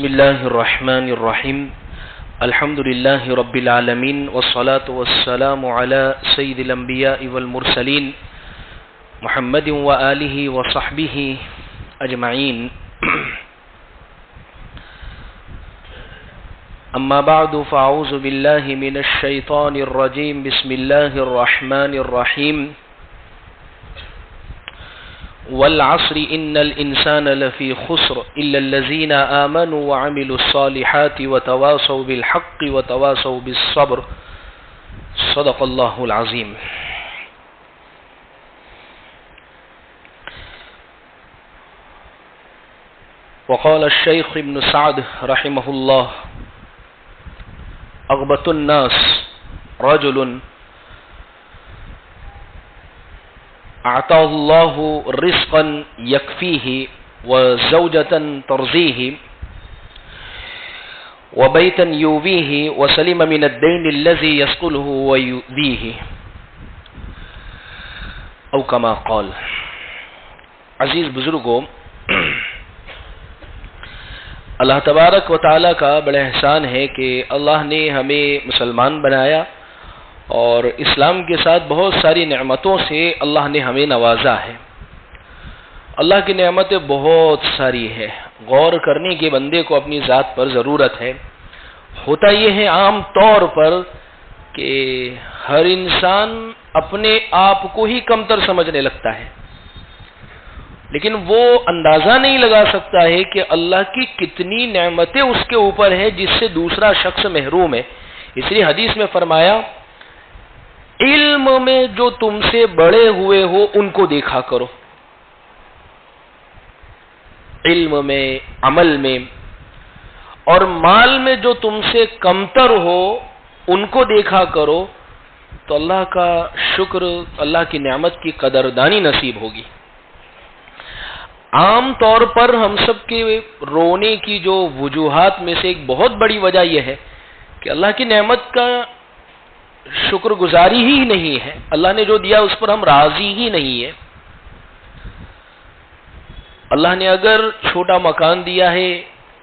بسم الله الرحمن الرحيم الحمد لله رب العالمين والصلاة والسلام على سيد الأنبياء والمرسلين محمد وآله وصحبه أجمعين أما بعد فأعوذ بالله من الشيطان الرجيم بسم الله الرحمن الرحيم والعصر إن الإنسان لفي خسر إلا الذين آمنوا وعملوا الصالحات وتواصوا بالحق وتواصوا بالصبر صدق الله العظيم. وقال الشيخ ابن سعد رحمه الله أغبط الناس رجل أعطاه الله رزقا يكفيه وزوجة ترضيه وبيتا يوبيه وسلم من الدين الذي يسقله ويؤذيه أو كما قال. عزیز بزرگوں، اللہ تبارک و تعالیٰ کا بڑا احسان ہے کہ اللہ نے ہمیں مسلمان بنایا اور اسلام کے ساتھ بہت ساری نعمتوں سے اللہ نے ہمیں نوازا ہے. اللہ کی نعمتیں بہت ساری ہے، غور کرنے کے بندے کو اپنی ذات پر ضرورت ہے. ہوتا یہ ہے عام طور پر کہ ہر انسان اپنے آپ کو ہی کمتر سمجھنے لگتا ہے، لیکن وہ اندازہ نہیں لگا سکتا ہے کہ اللہ کی کتنی نعمتیں اس کے اوپر ہے جس سے دوسرا شخص محروم ہے. اس لیے حدیث میں فرمایا، علم میں جو تم سے بڑے ہوئے ہو ان کو دیکھا کرو، علم میں، عمل میں، اور مال میں جو تم سے کمتر ہو ان کو دیکھا کرو، تو اللہ کا شکر، اللہ کی نعمت کی قدردانی نصیب ہوگی. عام طور پر ہم سب کے رونے کی جو وجوہات میں سے ایک بہت بڑی وجہ یہ ہے کہ اللہ کی نعمت کا شکر گزاری ہی نہیں ہے. اللہ نے جو دیا اس پر ہم راضی ہی نہیں ہے. اللہ نے اگر چھوٹا مکان دیا ہے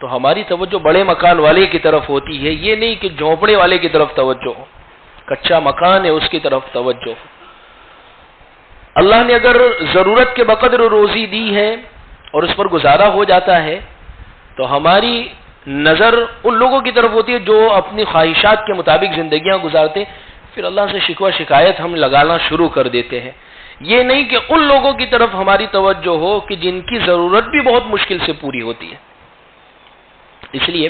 تو ہماری توجہ بڑے مکان والے کی طرف ہوتی ہے، یہ نہیں کہ جھونپڑے والے کی طرف توجہ ہو، کچا مکان ہے اس کی طرف توجہ ہو. اللہ نے اگر ضرورت کے بقدر روزی دی ہے اور اس پر گزارا ہو جاتا ہے تو ہماری نظر ان لوگوں کی طرف ہوتی ہے جو اپنی خواہشات کے مطابق زندگیاں گزارتے، پھر اللہ سے شکوہ شکایت ہم لگانا شروع کر دیتے ہیں. یہ نہیں کہ ان لوگوں کی طرف ہماری توجہ ہو کہ جن کی ضرورت بھی بہت مشکل سے پوری ہوتی ہے. اس لیے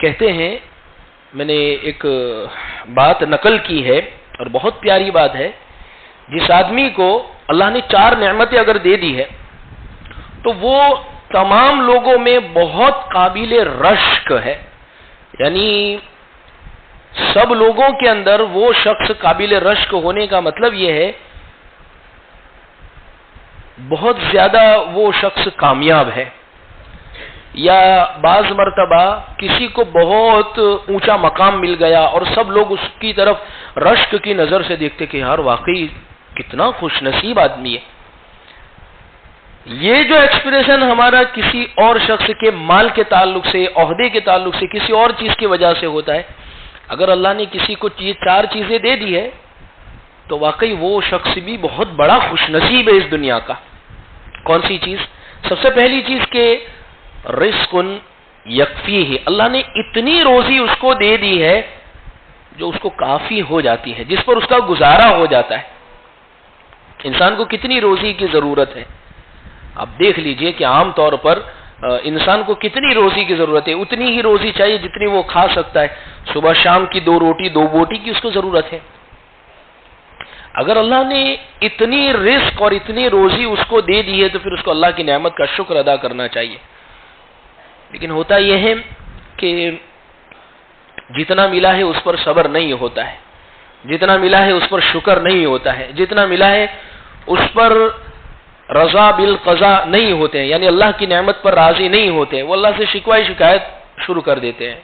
کہتے ہیں، میں نے ایک بات نقل کی ہے اور بہت پیاری بات ہے، جس آدمی کو اللہ نے 4 نعمتیں اگر دے دی ہے تو وہ تمام لوگوں میں بہت قابل رشک ہے. یعنی سب لوگوں کے اندر وہ شخص قابل رشک ہونے کا مطلب یہ ہے بہت زیادہ وہ شخص کامیاب ہے. یا بعض مرتبہ کسی کو بہت اونچا مقام مل گیا اور سب لوگ اس کی طرف رشک کی نظر سے دیکھتے کہ یار واقعی کتنا خوش نصیب آدمی ہے. یہ جو ایکسپریشن ہمارا کسی اور شخص کے مال کے تعلق سے، عہدے کے تعلق سے، کسی اور چیز کی وجہ سے ہوتا ہے، اگر اللہ نے کسی کو 4 چیزیں دے دی ہے تو واقعی وہ شخص بھی بہت بڑا خوش نصیب ہے اس دنیا کا. کون سی چیز؟ سب سے پہلی چیز کہ رزق یکفیہ، اللہ نے اتنی روزی اس کو دے دی ہے جو اس کو کافی ہو جاتی ہے، جس پر اس کا گزارا ہو جاتا ہے. انسان کو کتنی روزی کی ضرورت ہے؟ آپ دیکھ لیجئے کہ عام طور پر انسان کو کتنی روزی کی ضرورت ہے. اتنی ہی روزی چاہیے جتنی وہ کھا سکتا ہے. صبح شام کی 2 روٹی 2 بوٹی کی اس کو ضرورت ہے. اگر اللہ نے اتنی رزق اور اتنی روزی اس کو دے دی ہے تو پھر اس کو اللہ کی نعمت کا شکر ادا کرنا چاہیے. لیکن ہوتا یہ ہے کہ جتنا ملا ہے اس پر صبر نہیں ہوتا ہے، جتنا ملا ہے اس پر شکر نہیں ہوتا ہے، جتنا ملا ہے اس پر رضا بالقضاء نہیں ہوتے ہیں، یعنی اللہ کی نعمت پر راضی نہیں ہوتے ہیں. وہ اللہ سے شکوہ شکایت شروع کر دیتے ہیں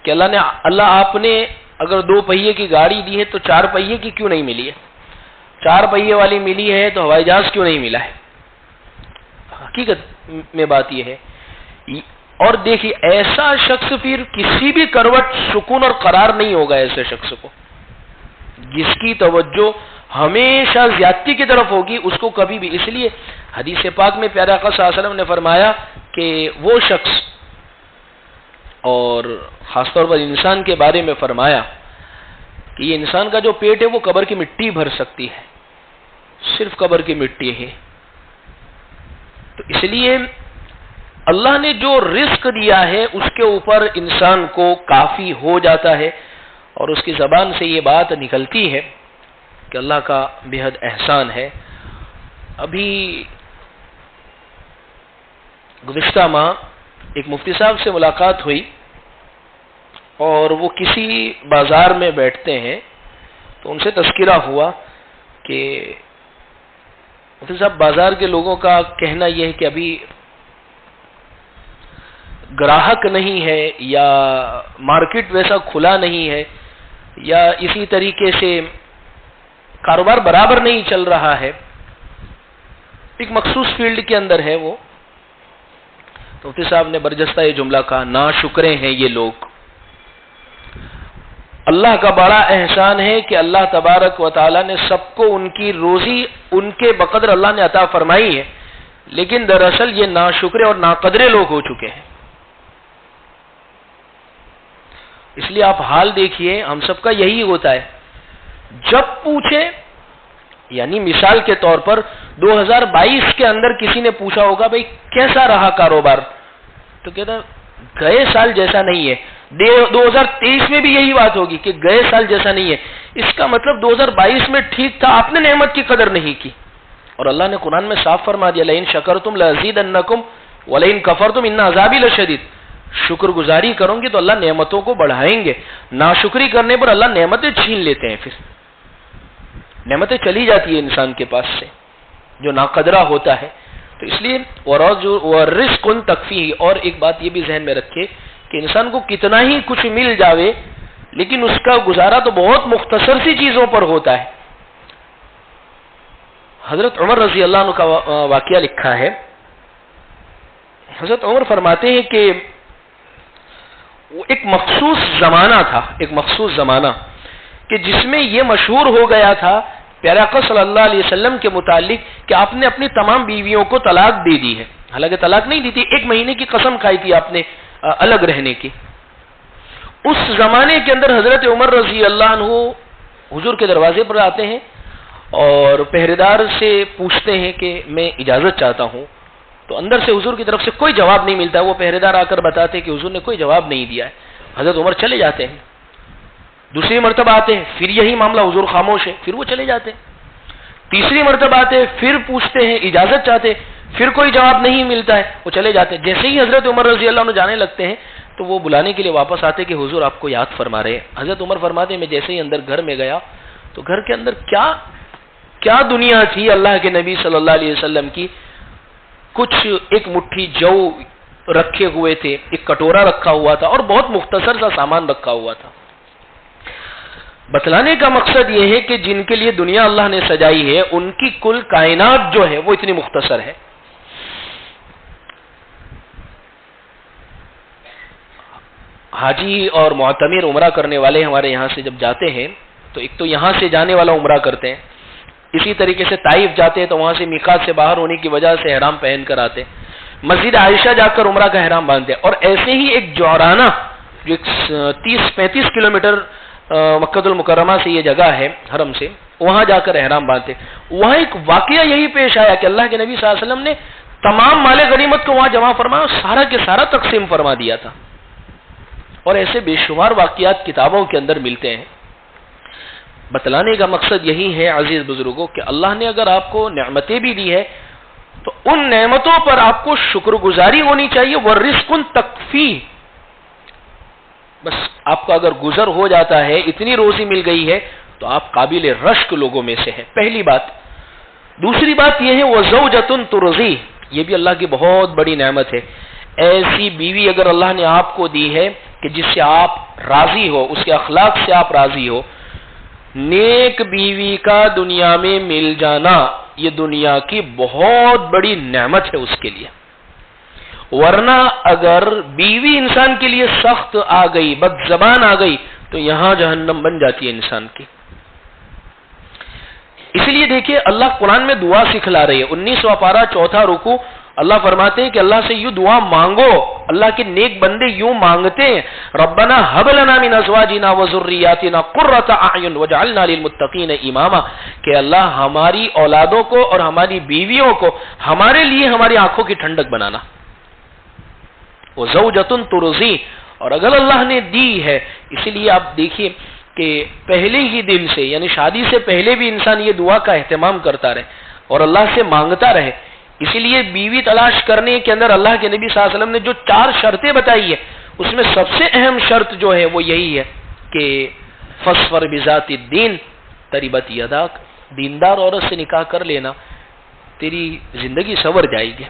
کہ اللہ آپ نے اگر 2 پہیے کی گاڑی دی ہے تو 4 پہیے کی کیوں نہیں ملی ہے؟ 4 پہیے والی ملی ہے تو ہوائی جہاز کیوں نہیں ملا ہے؟ حقیقت میں بات یہ ہے اور دیکھیے ایسا شخص پھر کسی بھی کروٹ سکون اور قرار نہیں ہوگا ایسے شخص کو، جس کی توجہ ہمیشہ زیادتی کی طرف ہوگی اس کو کبھی بھی. اس لیے حدیث پاک میں پیارے آقا صلی اللہ علیہ وسلم نے فرمایا کہ وہ شخص، اور خاص طور پر انسان کے بارے میں فرمایا کہ یہ انسان کا جو پیٹ ہے وہ قبر کی مٹی بھر سکتی ہے، صرف قبر کی مٹی ہے. تو اس لیے اللہ نے جو رزق دیا ہے اس کے اوپر انسان کو کافی ہو جاتا ہے، اور اس کی زبان سے یہ بات نکلتی ہے کہ اللہ کا بے حد احسان ہے. ابھی گزشتہ ماہ ایک مفتی صاحب سے ملاقات ہوئی، اور وہ کسی بازار میں بیٹھتے ہیں تو ان سے تذکرہ ہوا کہ مفتی صاحب بازار کے لوگوں کا کہنا یہ ہے کہ ابھی گراہک نہیں ہے، یا مارکیٹ ویسا کھلا نہیں ہے، یا اسی طریقے سے کاروبار برابر نہیں چل رہا ہے. ایک مخصوص فیلڈ کے اندر ہے وہ. تو مفتی صاحب نے برجستہ یہ جملہ کہا، ناشکرے ہیں یہ لوگ. اللہ کا بڑا احسان ہے کہ اللہ تبارک و تعالی نے سب کو ان کی روزی ان کے بقدر اللہ نے عطا فرمائی ہے، لیکن دراصل یہ ناشکرے اور ناقدرے لوگ ہو چکے ہیں. اس لیے آپ حال دیکھیے، ہم سب کا یہی ہوتا ہے. جب پوچھے، یعنی مثال کے طور پر 2022 کے اندر کسی نے پوچھا ہوگا بھئی کیسا رہا کاروبار، تو کہتا ہے گئے سال جیسا نہیں ہے. 2023 میں بھی یہی بات ہوگی کہ گئے سال جیسا نہیں ہے. اس کا مطلب 2022 میں ٹھیک تھا، آپ نے نعمت کی قدر نہیں کی. اور اللہ نے قرآن میں صاف فرما دیا، لئن شکرتم لازیدنکم ولئن کفرتم ان عذابی لشدید. شکر گزاری کرو گے تو اللہ نعمتوں کو بڑھائیں گے، ناشکری کرنے پر اللہ نعمتیں چھین لیتے ہیں. پھر نعمتیں چلی جاتی ہیں انسان کے پاس سے جو ناقدرہ ہوتا ہے. تو اس لیے وَرِزْقٌ تَكْفِيهِ. اور ایک بات یہ بھی ذہن میں رکھے کہ انسان کو کتنا ہی کچھ مل جاوے لیکن اس کا گزارا تو بہت مختصر سی چیزوں پر ہوتا ہے. حضرت عمر رضی اللہ عنہ کا واقعہ لکھا ہے. حضرت عمر فرماتے ہیں کہ وہ ایک مخصوص زمانہ کہ جس میں یہ مشہور ہو گیا تھا پیارے آقا صلی اللہ علیہ وسلم کے متعلق کہ آپ نے اپنی تمام بیویوں کو طلاق دے دی ہے. حالانکہ طلاق نہیں دی تھی، 1 مہینے کی قسم کھائی تھی آپ نے الگ رہنے کی. اس زمانے کے اندر حضرت عمر رضی اللہ عنہ حضور کے دروازے پر آتے ہیں اور پہرےدار سے پوچھتے ہیں کہ میں اجازت چاہتا ہوں. تو اندر سے حضور کی طرف سے کوئی جواب نہیں ملتا. وہ پہرےدار آ کر بتاتے ہیں کہ حضور نے کوئی جواب نہیں دیا ہے. حضرت عمر چلے جاتے ہیں. دوسری مرتبہ آتے ہیں، پھر یہی معاملہ، حضور خاموش ہے، پھر وہ چلے جاتے ہیں. تیسری مرتبہ آتے ہیں، پھر پوچھتے ہیں، اجازت چاہتے ہیں، پھر کوئی جواب نہیں ملتا ہے، وہ چلے جاتے ہیں. جیسے ہی حضرت عمر رضی اللہ عنہ جانے لگتے ہیں تو وہ بلانے کے لیے واپس آتے کہ حضور آپ کو یاد فرما رہے ہیں. حضرت عمر فرماتے ہیں میں جیسے ہی اندر گھر میں گیا تو گھر کے اندر کیا دنیا تھی اللہ کے نبی صلی اللہ علیہ وسلم کی. کچھ ایک مٹھی جو رکھے ہوئے تھے، ایک کٹورا رکھا ہوا تھا اور بہت مختصر سا سامان رکھا ہوا تھا. بتلانے کا مقصد یہ ہے کہ جن کے لیے دنیا اللہ نے سجائی ہے ان کی کل کائنات جو ہے وہ اتنی مختصر ہے. حاجی اور معتمر عمرہ کرنے والے ہمارے یہاں سے جب جاتے ہیں تو ایک تو یہاں سے جانے والا عمرہ کرتے ہیں، اسی طریقے سے طائف جاتے ہیں تو وہاں سے میقات سے باہر ہونے کی وجہ سے احرام پہن کر آتے ہیں، مسجد عائشہ جا کر عمرہ کا احرام باندھتے ہیں. اور ایسے ہی ایک جورانہ جو 30-35 کلومیٹر مکہ المکرمہ سے یہ جگہ ہے حرم سے، وہاں جا کر احرام باندھتے. وہاں ایک واقعہ یہی پیش آیا کہ اللہ کے نبی صلی اللہ علیہ وسلم نے تمام مال غنیمت کو وہاں جمع فرمایا اور سارا کے سارا تقسیم فرما دیا تھا. اور ایسے بے شمار واقعات کتابوں کے اندر ملتے ہیں. بتلانے کا مقصد یہی ہے عزیز بزرگوں کہ اللہ نے اگر آپ کو نعمتیں بھی دی ہے تو ان نعمتوں پر آپ کو شکر گزاری ہونی چاہیے. وَرِزْقٌ تَكْفِيهِ. بس آپ کا اگر گزر ہو جاتا ہے، اتنی روزی مل گئی ہے تو آپ قابل رشک لوگوں میں سے ہیں. پہلی بات. دوسری بات یہ ہے وَزَوْجَةٌ تُرْضِيهِ. یہ بھی اللہ کی بہت بڑی نعمت ہے. ایسی بیوی اگر اللہ نے آپ کو دی ہے کہ جس سے آپ راضی ہو، اس کے اخلاق سے آپ راضی ہو. نیک بیوی کا دنیا میں مل جانا یہ دنیا کی بہت بڑی نعمت ہے اس کے لیے. ورنہ اگر بیوی انسان کے لیے سخت آ گئی، بد زبان آ گئی، تو یہاں جہنم بن جاتی ہے انسان کی۔ اس لیے دیکھیے اللہ قرآن میں دعا سکھلا رہی ہے۔ 19واں پارہ 4واں رکوع اللہ فرماتے ہیں کہ اللہ سے یوں دعا مانگو، اللہ کے نیک بندے یوں مانگتے ہیں، ربنا هب لنا من ازواجنا وذرياتنا قرۃ اعین واجعلنا للمتقین اماما، کہ اللہ ہماری اولادوں کو اور ہماری بیویوں کو ہمارے لیے ہماری آنکھوں کی ٹھنڈک بنانا۔ وزوجۃ ترضی، اور اگر اللہ نے دی ہے، اسی لیے آپ دیکھیے کہ پہلے ہی دن سے یعنی شادی سے پہلے بھی انسان یہ دعا کا اہتمام کرتا رہے اور اللہ سے مانگتا رہے۔ اسی لیے بیوی تلاش کرنے کے اندر اللہ کے نبی صلی اللہ علیہ وسلم نے جو 4 شرطیں بتائی ہے، اس میں سب سے اہم شرط جو ہے وہ یہی ہے کہ فاصفر بذات الدین تربت یداک، دیندار عورت سے نکاح کر لینا، تیری زندگی سنور جائے گی۔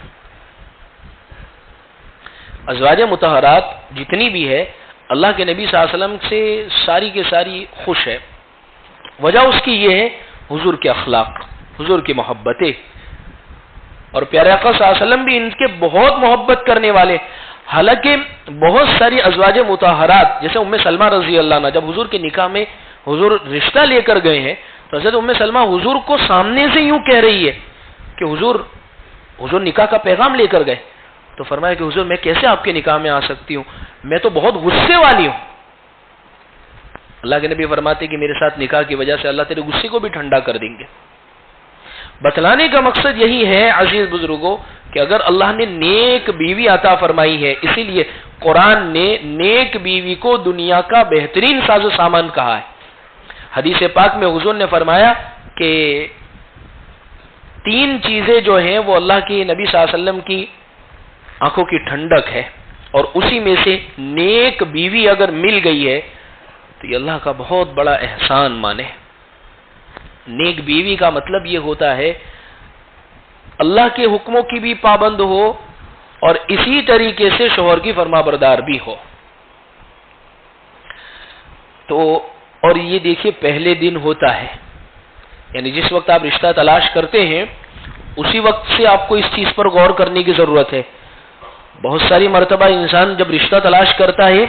ازواج مطہرات جتنی بھی ہے اللہ کے نبی صلی اللہ علیہ وسلم سے ساری کے ساری خوش ہے۔ وجہ اس کی یہ ہے حضور کے اخلاق، حضور کی محبتیں، اور پیارے آقا صلی اللہ علیہ وسلم بھی ان کے بہت محبت کرنے والے۔ حالانکہ بہت ساری ازواج مطہرات جیسے ام سلمہ رضی اللہ عنہ، جب حضور کے نکاح میں حضور رشتہ لے کر گئے ہیں تو حضرت ام سلمہ حضور کو سامنے سے یوں کہہ رہی ہے کہ حضور نکاح کا پیغام لے کر گئے، تو فرمایا کہ حضور میں کیسے آپ کے نکاح میں آ سکتی ہوں، میں تو بہت غصے والی ہوں۔ اللہ کے نبی فرماتے کہ میرے ساتھ نکاح کی وجہ سے اللہ تیرے غصے کو بھی ٹھنڈا کر دیں گے۔ بتلانے کا مقصد یہی ہے عزیز بزرگوں کہ اگر اللہ نے نیک بیوی عطا فرمائی ہے، اسی لیے قرآن نے نیک بیوی کو دنیا کا بہترین ساز و سامان کہا ہے۔ حدیث پاک میں حضور نے فرمایا کہ 3 چیزیں جو ہیں وہ اللہ کے نبی صلی اللہ علیہ وسلم کی آنکھوں کی ٹھنڈک ہے، اور اسی میں سے نیک بیوی اگر مل گئی ہے تو یہ اللہ کا بہت بڑا احسان مانے۔ نیک بیوی کا مطلب یہ ہوتا ہے اللہ کے حکموں کی بھی پابند ہو اور اسی طریقے سے شوہر کی فرما بردار بھی ہو۔ تو اور یہ دیکھیے پہلے دن ہوتا ہے، یعنی جس وقت آپ رشتہ تلاش کرتے ہیں اسی وقت سے آپ کو اس چیز پر غور کرنے کی ضرورت ہے۔ بہت ساری مرتبہ انسان جب رشتہ تلاش کرتا ہے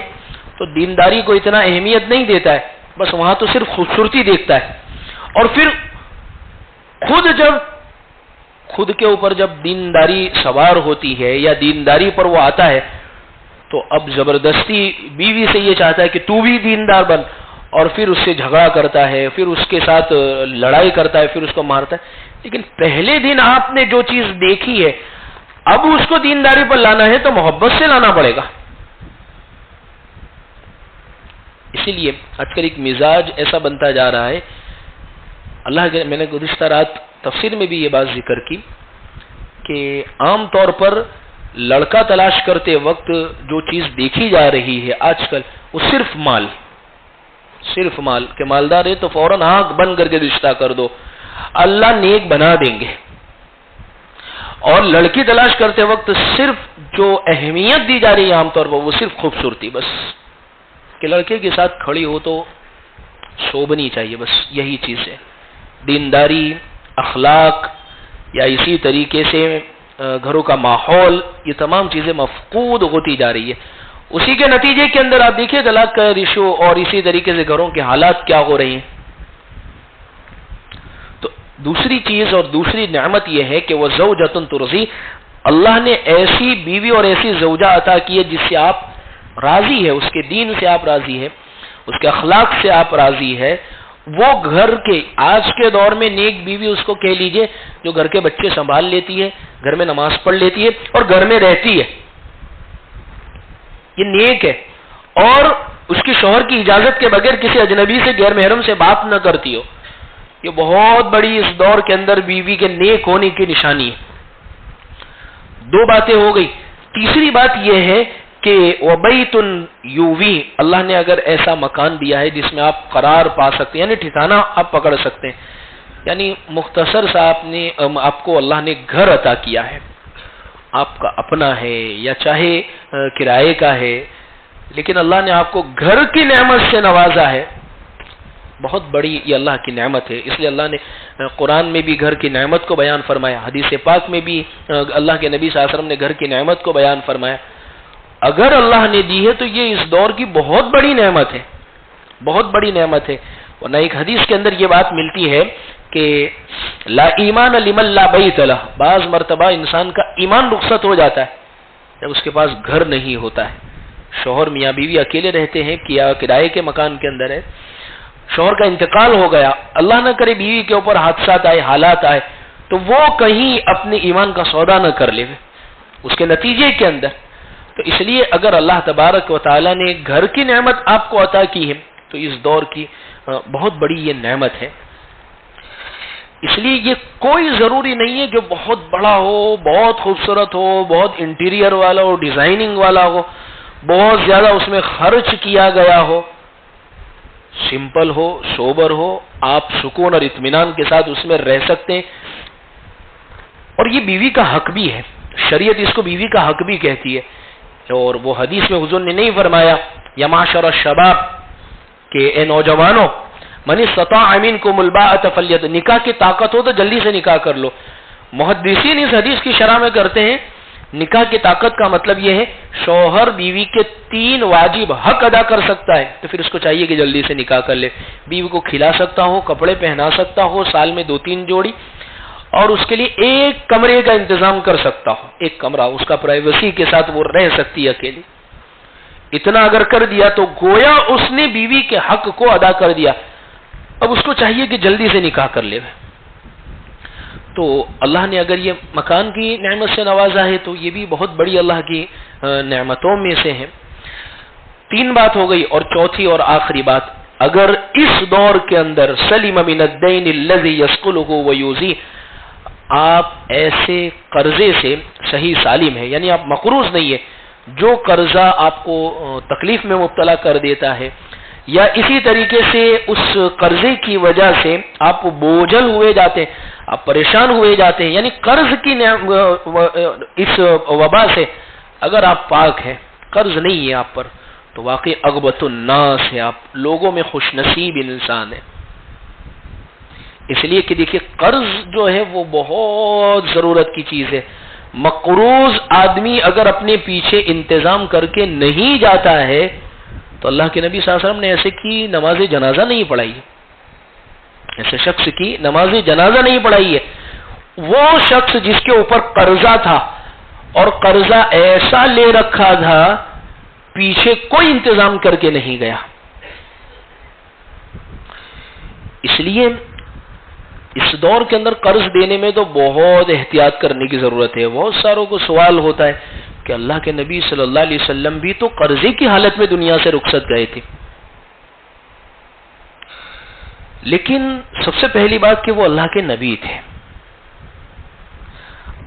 تو دینداری کو اتنا اہمیت نہیں دیتا ہے، بس وہاں تو صرف خوبصورتی دیکھتا ہے، اور پھر خود کے اوپر جب دینداری سوار ہوتی ہے یا دینداری پر وہ آتا ہے تو اب زبردستی بیوی سے یہ چاہتا ہے کہ تو بھی دیندار بن، اور پھر اس سے جھگڑا کرتا ہے، پھر اس کے ساتھ لڑائی کرتا ہے، پھر اس کو مارتا ہے۔ لیکن پہلے دن آپ نے جو چیز دیکھی ہے اب اس کو دینداری پر لانا ہے تو محبت سے لانا پڑے گا۔ اسی لیے آج کل ایک مزاج ایسا بنتا جا رہا ہے، اللہ کے میں نے گزشتہ رات تفسیر میں بھی یہ بات ذکر کی کہ عام طور پر لڑکا تلاش کرتے وقت جو چیز دیکھی جا رہی ہے آج کل وہ صرف مال کہ مالدار ہے تو فوراً آنکھ بند کر کے رشتہ کر دو، اللہ نیک بنا دیں گے۔ اور لڑکی تلاش کرتے وقت صرف جو اہمیت دی جا رہی ہے عام طور پر وہ صرف خوبصورتی، بس کہ لڑکے کے ساتھ کھڑی ہو تو شوبھنی چاہیے، بس یہی چیز ہے۔ دینداری، اخلاق یا اسی طریقے سے گھروں کا ماحول، یہ تمام چیزیں مفقود ہوتی جا رہی ہے۔ اسی کے نتیجے کے اندر آپ دیکھیے طلاق کا ریشو اور اسی طریقے سے گھروں کے حالات کیا ہو رہے ہیں۔ تو دوسری چیز اور دوسری نعمت یہ ہے کہ وہ زوجۃ ترضی، اللہ نے ایسی بیوی اور ایسی زوجہ عطا کی ہے جس سے آپ راضی ہے، اس کے دین سے آپ راضی ہے، اس کے اخلاق سے آپ راضی ہے۔ وہ گھر کے آج کے دور میں نیک بیوی اس کو کہہ لیجئے جو گھر کے بچے سنبھال لیتی ہے، گھر میں نماز پڑھ لیتی ہے اور گھر میں رہتی ہے، یہ نیک ہے، اور اس کی شوہر کی اجازت کے بغیر کسی اجنبی سے غیر محرم سے بات نہ کرتی ہو، یہ بہت بڑی اس دور کے اندر بیوی کے نیک ہونے کی نشانی ہے۔ 2 باتیں ہو گئی۔ تیسری بات یہ ہے کہ وَبَيْتٌ يُوِي، اللہ نے اگر ایسا مکان دیا ہے جس میں آپ قرار پا سکتے ہیں، یعنی ٹھکانہ آپ پکڑ سکتے ہیں، یعنی مختصر سا آپ کو اللہ نے گھر عطا کیا ہے، آپ کا اپنا ہے یا چاہے کرائے کا ہے، لیکن اللہ نے آپ کو گھر کی نعمت سے نوازا ہے، بہت بڑی یہ اللہ کی نعمت ہے۔ اس لیے اللہ نے قرآن میں بھی گھر کی نعمت کو بیان فرمایا، حدیث پاک میں بھی اللہ کے نبی صلی اللہ علیہ وسلم نے گھر کی نعمت کو بیان فرمایا. اگر اللہ نے دی ہے تو یہ اس دور کی بہت بڑی نعمت ہے، بہت بڑی نعمت ہے. ورنہ ایک حدیث کے اندر یہ بات ملتی ہے کہ لا ایمان لمن لا بیت لہ، بعض مرتبہ انسان کا ایمان رخصت ہو جاتا ہے جب اس کے پاس گھر نہیں ہوتا ہے. شوہر میاں بیوی اکیلے رہتے ہیں، کیا کرائے کے مکان کے اندر ہے، شوہر کا انتقال ہو گیا، اللہ نہ کرے بیوی کے اوپر حادثات آئے، حالات آئے، تو وہ کہیں اپنے ایمان کا سودا نہ کر لے اس کے نتیجے کے اندر. تو اس لیے اگر اللہ تبارک و تعالیٰ نے گھر کی نعمت آپ کو عطا کی ہے تو اس دور کی بہت بڑی یہ نعمت ہے. اس لیے یہ کوئی ضروری نہیں ہے جو بہت بڑا ہو، بہت خوبصورت ہو، بہت انٹیریئر والا ہو، ڈیزائننگ والا ہو، بہت زیادہ اس میں خرچ کیا گیا ہو. سمپل ہو، سوبر ہو، آپ سکون اور اطمینان کے ساتھ اس میں رہ سکتے ہیں. اور یہ بیوی کا حق بھی ہے، شریعت اس کو بیوی کا حق بھی کہتی ہے. اور وہ حدیث میں حضور نے نہیں فرمایا یا معاشر الشباب کہ اے نوجوانوں، من استطاع منکم الباءۃ فلیت، نکاح کی طاقت ہو تو جلدی سے نکاح کر لو. محدثین اس حدیث کی شرح میں کرتے ہیں نکاح کی طاقت کا مطلب یہ ہے شوہر بیوی کے 3 واجب حق ادا کر سکتا ہے تو پھر اس کو چاہیے کہ جلدی سے نکاح کر لے. بیوی کو کھلا سکتا ہو، کپڑے پہنا سکتا ہو، سال میں 2-3 جوڑی، اور اس کے لیے ایک کمرے کا انتظام کر سکتا ہو، ایک کمرہ اس کا پرائیویسی کے ساتھ وہ رہ سکتی ہے اکیلی. اتنا اگر کر دیا تو گویا اس نے بیوی کے حق کو ادا کر دیا. اب اس کو چاہیے کہ جلدی سے نکاح کر لے. تو اللہ نے اگر یہ مکان کی نعمت سے نوازا ہے تو یہ بھی بہت بڑی اللہ کی نعمتوں میں سے ہے. 3 بات ہو گئی. اور چوتھی اور آخری بات، اگر اس دور کے اندر سلم من الدین الذی یثقلہ ویؤذی، آپ ایسے قرضے سے صحیح سالم ہے، یعنی آپ مقروض نہیں ہے، جو قرضہ آپ کو تکلیف میں مبتلا کر دیتا ہے یا اسی طریقے سے اس قرضے کی وجہ سے آپ بوجھل ہوئے جاتے ہیں، آپ پریشان ہوئے جاتے ہیں، یعنی قرض کی اس وبا سے اگر آپ پاک ہیں، قرض نہیں ہے آپ پر، تو واقعی اغبط الناس ہے، آپ لوگوں میں خوش نصیب انسان ہے. اس لیے کہ دیکھیے قرض جو ہے وہ بہت ضرورت کی چیز ہے. مقروض آدمی اگر اپنے پیچھے انتظام کر کے نہیں جاتا ہے تو اللہ کے نبی صلی اللہ علیہ وسلم نے ایسے کی نماز جنازہ نہیں پڑھائی، ایسے شخص کی نماز جنازہ نہیں پڑھائی ہے. وہ شخص جس کے اوپر قرضہ تھا اور قرضہ ایسا لے رکھا تھا پیچھے کوئی انتظام کر کے نہیں گیا. اس لیے اس دور کے اندر قرض دینے میں تو بہت احتیاط کرنے کی ضرورت ہے. بہت ساروں کو سوال ہوتا ہے کہ اللہ کے نبی صلی اللہ علیہ وسلم بھی تو قرضے کی حالت میں دنیا سے رخصت گئے تھے. لیکن سب سے پہلی بات کہ وہ اللہ کے نبی تھے.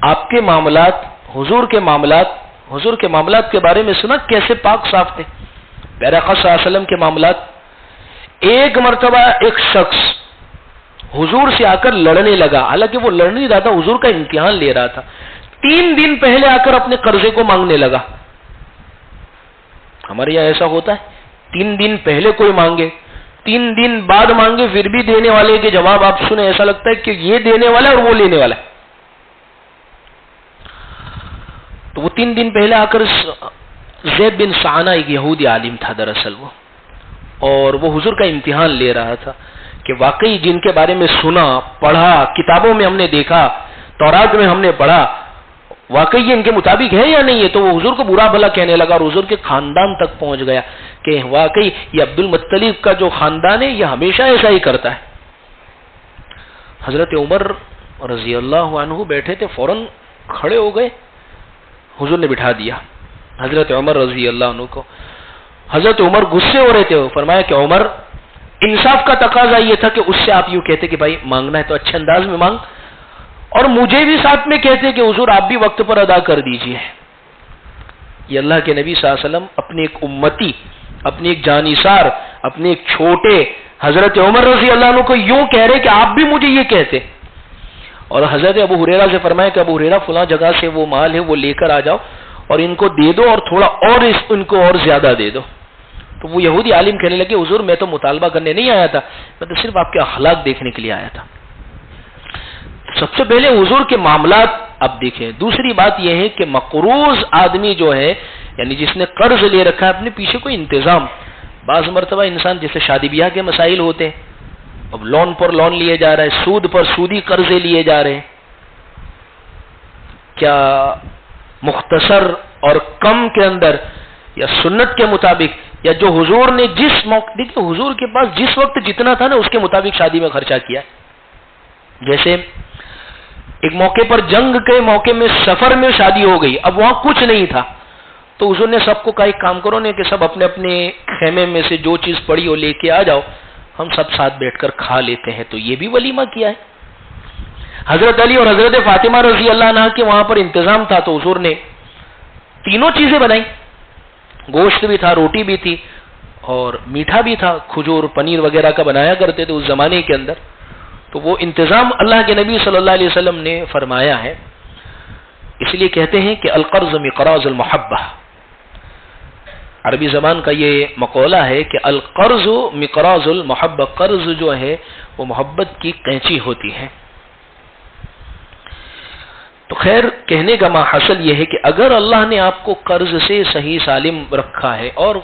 آپ کے معاملات، حضور کے معاملات کے بارے میں سنا کیسے پاک صاف تھے. پیارے آقا صلی اللہ علیہ وسلم کے معاملات، ایک مرتبہ ایک شخص حضور سے آ کر لڑنے لگا، حالانکہ وہ لڑ نہیں رہا تھا، حضور کا امتحان لے رہا تھا. 3 دن پہلے آ کر اپنے قرضے کو مانگنے لگا. ہمارے یہاں ایسا ہوتا ہے 3 دن پہلے کوئی مانگے، 3 دن بعد مانگے، پھر بھی دینے والے کے جواب آپ سنیں ایسا لگتا ہے کہ یہ دینے والا ہے اور وہ لینے والا ہے. تو وہ 3 دن پہلے آ کر زید بن سعانہ ایک یہودی عالم تھا دراصل وہ، اور وہ حضور کا امتحان لے رہا تھا کہ واقعی جن کے بارے میں سنا، پڑھا، کتابوں میں ہم نے دیکھا، تورات میں ہم نے پڑھا، واقعی یہ ان کے مطابق ہے یا نہیں ہے. تو وہ حضور کو برا بھلا کہنے لگا اور حضور کے خاندان تک پہنچ گیا کہ واقعی یہ عبد المطلب کا جو خاندان ہے یہ ہمیشہ ایسا ہی کرتا ہے. حضرت عمر رضی اللہ عنہ بیٹھے تھے، فوراً کھڑے ہو گئے، حضور نے بٹھا دیا حضرت عمر رضی اللہ عنہ کو. حضرت عمر غصے ہو رہے تھے، فرمایا کہ عمر، انصاف کا تقاضا یہ تھا کہ اس سے آپ یوں کہتے کہ بھائی مانگنا ہے تو اچھے انداز میں مانگ، اور مجھے بھی ساتھ میں کہتے کہ حضور آپ بھی وقت پر ادا کر دیجئے. یہ اللہ کے نبی صلی اللہ علیہ وسلم اپنے ایک امتی، اپنے ایک جانثار، اپنے ایک چھوٹے حضرت عمر رضی اللہ عنہ کو یوں کہہ رہے کہ آپ بھی مجھے یہ کہتے. اور حضرت ابو ہریرہ سے فرمایا کہ ابو ہریرہ فلاں جگہ سے وہ مال ہے وہ لے کر آ جاؤ اور ان کو دے دو اور تھوڑا اور ان کو اور زیادہ دے دو. تو وہ یہودی عالم کہنے لگے حضور میں تو مطالبہ کرنے نہیں آیا تھا، میں تو صرف آپ کے اخلاق دیکھنے کے لیے آیا تھا. سب سے پہلے حضور کے معاملات اب دیکھیں. دوسری بات یہ ہے کہ مقروض آدمی جو ہے یعنی جس نے قرض لے رکھا ہے اپنے پیچھے کوئی انتظام. بعض مرتبہ انسان جیسے شادی بیاہ کے مسائل ہوتے ہیں, اب لون پر لون لیے جا رہا ہے, سود پر سودی قرضے لیے جا رہے ہیں. کیا مختصر اور کم کے اندر یا سنت کے مطابق یا جو حضور نے جس موقع, دیکھیں حضور کے پاس جس وقت جتنا تھا نا اس کے مطابق شادی میں خرچہ کیا ہے. جیسے ایک موقع پر جنگ کے موقع میں سفر میں شادی ہو گئی, اب وہاں کچھ نہیں تھا تو حضور نے سب کو کہا ایک کام کرو نے کہ سب اپنے اپنے خیمے میں سے جو چیز پڑی ہو لے کے آ جاؤ, ہم سب ساتھ بیٹھ کر کھا لیتے ہیں. تو یہ بھی ولیمہ کیا ہے. حضرت علی اور حضرت فاطمہ رضی اللہ عنہ کے وہاں پر انتظام تھا تو حضور نے تینوں چیزیں بنائی, گوشت بھی تھا, روٹی بھی تھی اور میٹھا بھی تھا, کھجور پنیر وغیرہ کا بنایا کرتے تھے اس زمانے کے اندر. تو وہ انتظام اللہ کے نبی صلی اللہ علیہ وسلم نے فرمایا ہے. اس لیے کہتے ہیں کہ القرض مقراض المحبہ, عربی زبان کا یہ مقولہ ہے کہ القرض مقراض المحبہ, قرض جو ہے وہ محبت کی قینچی ہوتی ہے. تو خیر کہنے کا ماحصل یہ ہے کہ اگر اللہ نے آپ کو قرض سے صحیح سالم رکھا ہے اور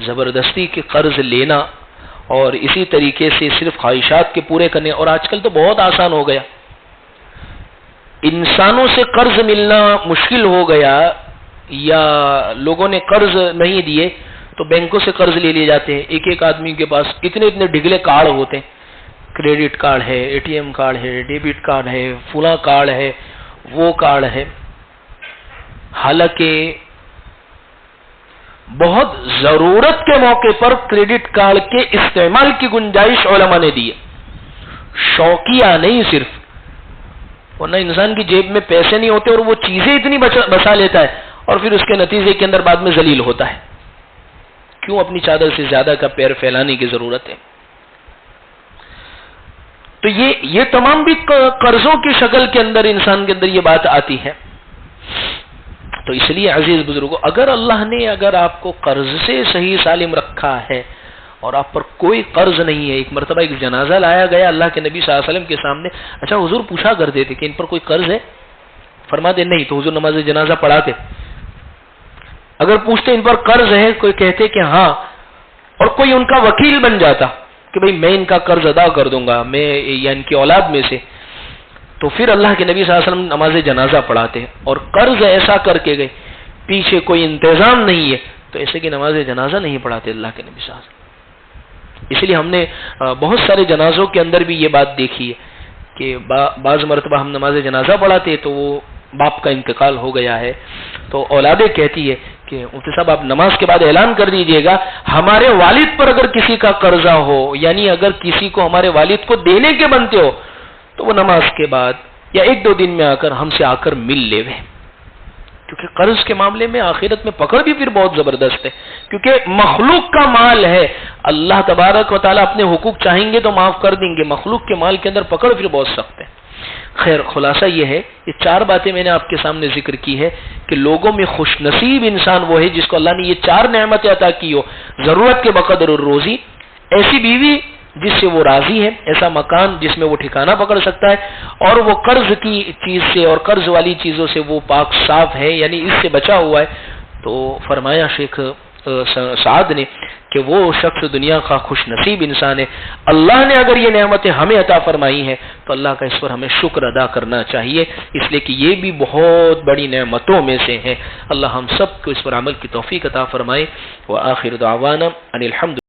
زبردستی کے قرض لینا اور اسی طریقے سے صرف خواہشات کے پورے کرنے, اور آج کل تو بہت آسان ہو گیا, انسانوں سے قرض ملنا مشکل ہو گیا یا لوگوں نے قرض نہیں دیے تو بینکوں سے قرض لے لیے جاتے ہیں. ایک ایک آدمی کے پاس اتنے اتنے ڈگلے کارڈ ہوتے ہیں, کریڈٹ کارڈ ہے, اے ٹی ایم کارڈ ہے, ڈیبٹ کارڈ ہے, فلاں کارڈ ہے, وہ کارڈ ہے. حالانکہ بہت ضرورت کے موقع پر کریڈٹ کارڈ کے استعمال کی گنجائش علماء نے دی ہے, شوقیہ نہیں صرف, ورنہ انسان کی جیب میں پیسے نہیں ہوتے اور وہ چیزیں اتنی بسا لیتا ہے اور پھر اس کے نتیجے کے اندر بعد میں ذلیل ہوتا ہے. کیوں اپنی چادر سے زیادہ کا پیر پھیلانے کی ضرورت ہے. تو یہ تمام بھی قرضوں کی شکل کے اندر انسان کے اندر یہ بات آتی ہے. تو اس لیے عزیز بزرگوں, اگر اللہ نے اگر آپ کو قرض سے صحیح سالم رکھا ہے اور آپ پر کوئی قرض نہیں ہے. ایک مرتبہ ایک جنازہ لایا گیا اللہ کے نبی صلی اللہ علیہ وسلم کے سامنے. اچھا حضور پوچھا کرتے تھے کہ ان پر کوئی قرض ہے, فرماتے نہیں, تو حضور نماز جنازہ پڑھاتے. اگر پوچھتے ان پر قرض ہے, کوئی کہتے کہ ہاں, اور کوئی ان کا وکیل بن جاتا کہ بھئی میں ان کا قرض ادا کر دوں گا, میں یا ان کی اولاد میں سے, تو پھر اللہ کے نبی صلی اللہ علیہ وسلم نماز جنازہ پڑھاتے. اور قرض ایسا کر کے گئے, پیچھے کوئی انتظام نہیں ہے, تو ایسے کی نماز جنازہ نہیں پڑھاتے اللہ کے نبی صلی اللہ علیہ وسلم. اس لیے ہم نے بہت سارے جنازوں کے اندر بھی یہ بات دیکھی ہے کہ بعض مرتبہ ہم نماز جنازہ پڑھاتے تو وہ باپ کا انتقال ہو گیا ہے تو اولادیں کہتی ہے کہ مفتی صاحب آپ نماز کے بعد اعلان کر دیجئے گا ہمارے والد پر اگر کسی کا قرضہ ہو, یعنی اگر کسی کو ہمارے والد کو دینے کے بنتے ہو تو وہ نماز کے بعد یا ایک دو دن میں ہم سے آ کر مل لے وے. کیونکہ قرض کے معاملے میں آخرت میں پکڑ بھی پھر بہت زبردست ہے, کیونکہ مخلوق کا مال ہے. اللہ تبارک و تعالیٰ اپنے حقوق چاہیں گے تو معاف کر دیں گے, مخلوق کے مال کے اندر پکڑ پھر بہت سخت ہے. خیر خلاصہ یہ ہے, یہ چار باتیں میں نے آپ کے سامنے ذکر کی ہے کہ لوگوں میں خوش نصیب انسان وہ ہے جس کو اللہ نے یہ چار نعمتیں عطا کی ہو, ضرورت کے بقدر روزی, ایسی بیوی جس سے وہ راضی ہے, ایسا مکان جس میں وہ ٹھکانہ پکڑ سکتا ہے, اور وہ قرض کی چیز سے اور قرض والی چیزوں سے وہ پاک صاف ہے, یعنی اس سے بچا ہوا ہے. تو فرمایا شیخ سعد نے کہ وہ شخص دنیا کا خوش نصیب انسان ہے. اللہ نے اگر یہ نعمتیں ہمیں عطا فرمائی ہیں تو اللہ کا اس پر ہمیں شکر ادا کرنا چاہیے, اس لیے کہ یہ بھی بہت بڑی نعمتوں میں سے ہیں. اللہ ہم سب کو اس پر عمل کی توفیق عطا فرمائے. وآخر دعوانا ان الحمد